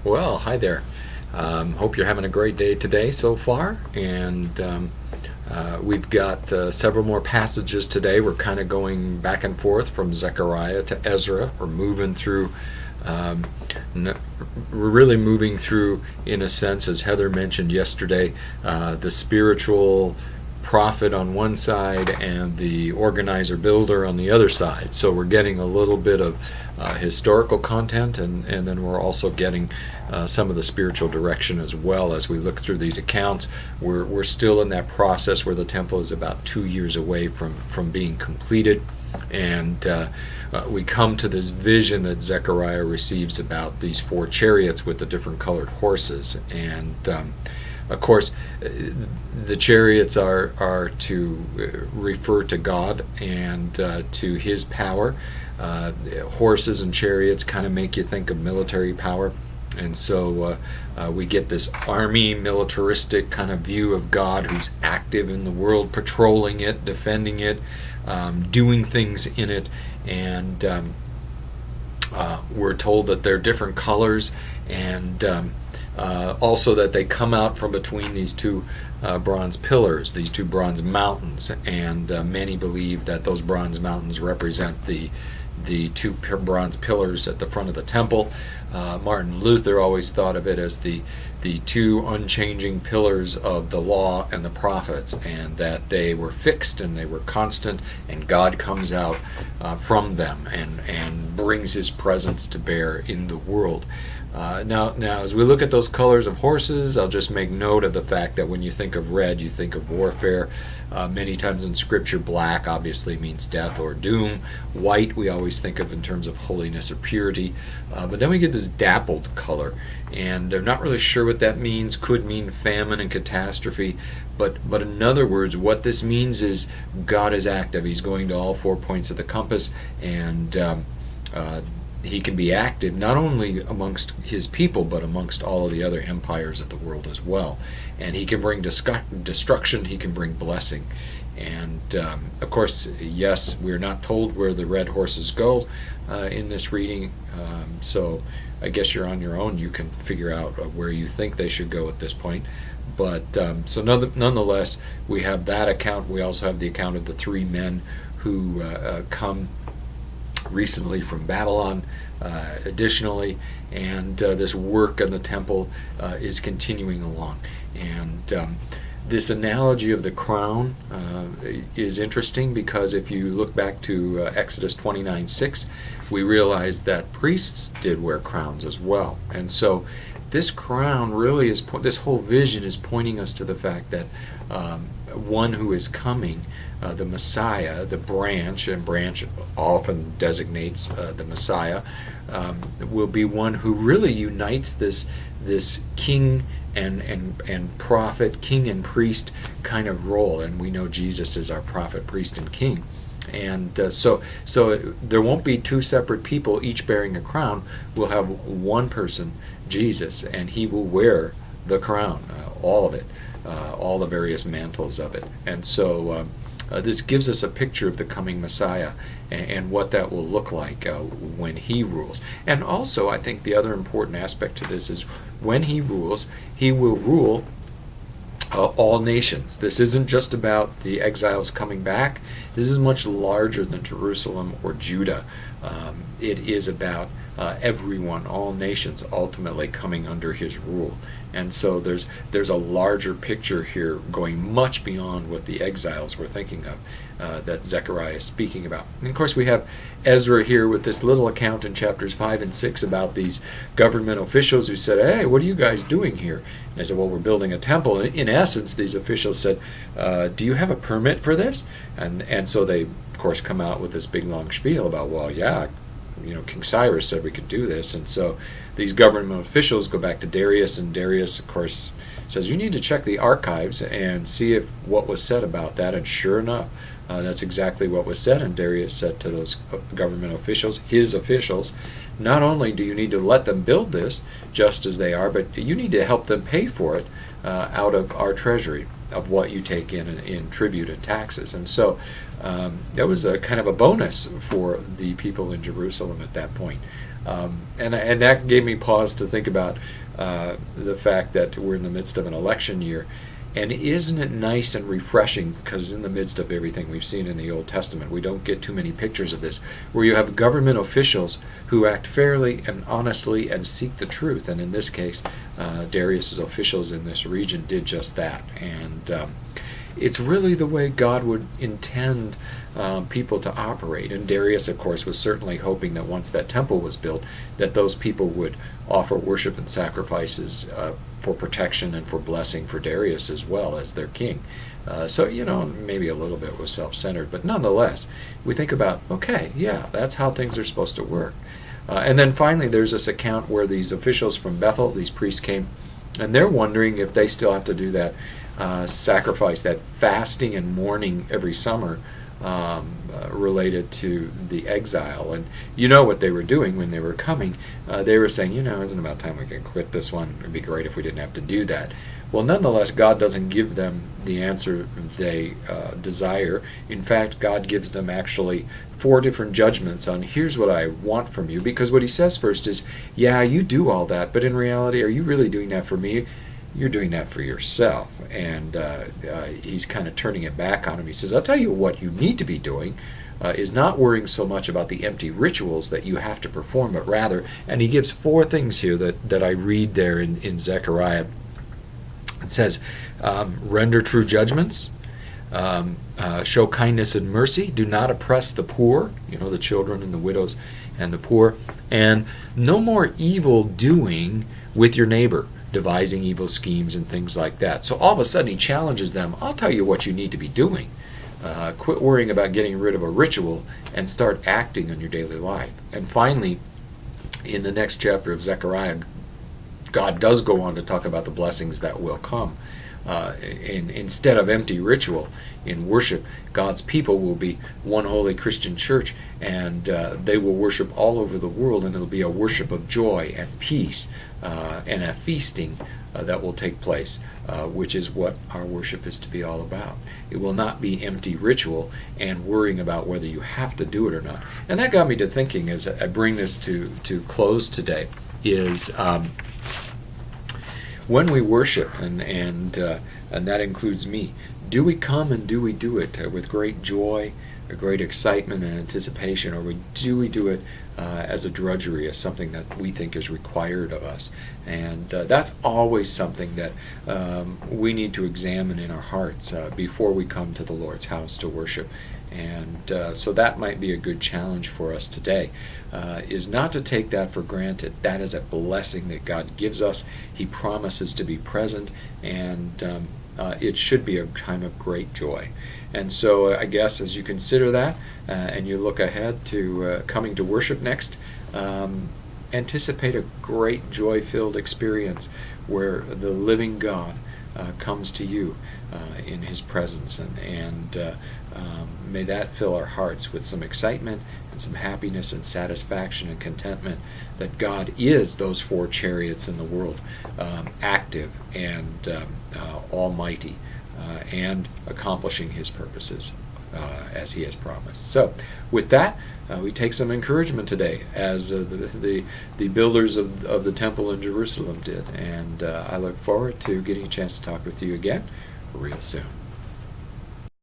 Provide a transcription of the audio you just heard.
Well, hi there. Hope you're having a great day today so far. And we've got several more passages today. We're kind of going back and forth from Zechariah to Ezra. We're moving through, um, we're really moving through, in a sense, as Heather mentioned yesterday, the spiritual prophet on one side and the organizer builder on the other side. So we're getting a little bit of historical content, and then we're also getting some of the spiritual direction as well as we look through these accounts. We're still in that process where the temple is about 2 years away from being completed, and we come to this vision that Zechariah receives about these four chariots with the different colored horses. And of course, the chariots are to refer to God and to His power. Horses and chariots kind of make you think of military power. And so we get this army militaristic kind of view of God who's active in the world, patrolling it, defending it, doing things in it. And we're told that they're different colors, and also that they come out from between these two bronze pillars, these two bronze mountains. And many believe that those bronze mountains represent the two bronze pillars at the front of the temple. Martin Luther always thought of it as the two unchanging pillars of the law and the prophets, and that they were fixed and they were constant, and God comes out from them and brings His presence to bear in the world. Now, as we look at those colors of horses, I'll just make note of the fact that when you think of red, you think of warfare. Many times in Scripture, black obviously means death or doom. White we always think of in terms of holiness or purity. But then we get this dappled color, and I'm not really sure what that means. Could mean famine and catastrophe. But in other words, what this means is God is active. He's going to all 4 points of the compass, and He can be active not only amongst His people, but amongst all of the other empires of the world as well. And He can bring destruction, He can bring blessing. And of course, yes, we're not told where the red horses go in this reading, so I guess you're on your own. You can figure out where you think they should go at this point. But so nonetheless, we have that account. We also have the account of the three men who come recently from Babylon, additionally, and this work in the temple is continuing along. And this analogy of the crown is interesting, because if you look back to Exodus 29:6, we realize that priests did wear crowns as well. And so this crown really is, this whole vision is pointing us to the fact that one who is coming, the Messiah, the branch, and branch often designates the Messiah, will be one who really unites this king and prophet, king and priest kind of role. And we know Jesus is our prophet, priest, and king. And so there won't be two separate people each bearing a crown. We'll have one person, Jesus, and He will wear the crown, all of it, all the various mantles of it. And so this gives us a picture of the coming Messiah and what that will look like when He rules. And also, I think the other important aspect to this is when He rules, He will rule all nations. This isn't just about the exiles coming back. This is much larger than Jerusalem or Judah. It is about everyone, all nations, ultimately coming under His rule. And so there's a larger picture here going much beyond what the exiles were thinking of, that Zechariah is speaking about. And of course we have Ezra here with this little account in chapters 5 and 6 about these government officials who said, "Hey, what are you guys doing here?" And they said, "Well, we're building a temple." And in essence, these officials said, "Do you have a permit for this?" And so they, of course, come out with this big long spiel about, well, yeah, King Cyrus said we could do this. And so these government officials go back to Darius, and Darius, of course, says, you need to check the archives and see if what was said about that. And sure enough, that's exactly what was said. And Darius said to those government officials, his officials, not only do you need to let them build this just as they are, but you need to help them pay for it out of our treasury, of what you take in tribute and taxes. And so that was a kind of a bonus for the people in Jerusalem at that point. And that gave me pause to think about the fact that we're in the midst of an election year. And isn't it nice and refreshing, because in the midst of everything we've seen in the Old Testament, we don't get too many pictures of this, where you have government officials who act fairly and honestly and seek the truth. And in this case, Darius's officials in this region did just that. And it's really the way God would intend people to operate. And Darius, of course, was certainly hoping that once that temple was built, that those people would offer worship and sacrifices for protection and for blessing for Darius as well as their king. So, maybe a little bit was self-centered, but nonetheless, we think about, okay, yeah, that's how things are supposed to work. And then finally, there's this account where these officials from Bethel, these priests came, and they're wondering if they still have to do that sacrifice, that fasting and mourning every summer related to the exile. And you know what they were doing when they were coming. They were saying, isn't it about time we can quit this one? It'd be great if we didn't have to do that. Well, nonetheless, God doesn't give them the answer they desire. In fact, God gives them actually 4 different judgments on, here's what I want from you. Because what he says first is, yeah, you do all that, but in reality, are you really doing that for me? You're doing that for yourself. And he's kind of turning it back on him. He says, I'll tell you what you need to be doing is not worrying so much about the empty rituals that you have to perform, but rather, and he gives 4 things here that I read there in Zechariah. It says, render true judgments, show kindness and mercy, do not oppress the poor, the children and the widows and the poor, and no more evil doing with your neighbor, devising evil schemes and things like that. So all of a sudden he challenges them, I'll tell you what you need to be doing. Quit worrying about getting rid of a ritual and start acting on your daily life. And finally, in the next chapter of Zechariah, God does go on to talk about the blessings that will come. Instead of empty ritual in worship, God's people will be one holy Christian church, and they will worship all over the world, and it'll be a worship of joy and peace and a feasting that will take place, which is what our worship is to be all about. It will not be empty ritual and worrying about whether you have to do it or not. And that got me to thinking, as I bring this to close today, is when we worship, and that includes me, do we come and do we do it with great joy, a great excitement and anticipation, or do we do it as a drudgery, as something that we think is required of us? And that's always something that we need to examine in our hearts before we come to the Lord's house to worship. And so that might be a good challenge for us today, is not to take that for granted. That is a blessing that God gives us. He promises to be present, and it should be a time of great joy. And so I guess as you consider that and you look ahead to coming to worship next, anticipate a great joy-filled experience where the living God comes to you in his presence, and may that fill our hearts with some excitement and some happiness and satisfaction and contentment that God is those 4 chariots in the world, active and almighty, and accomplishing his purposes as he has promised. So with that, we take some encouragement today, as the builders of the temple in Jerusalem did, and I look forward to getting a chance to talk with you again real soon.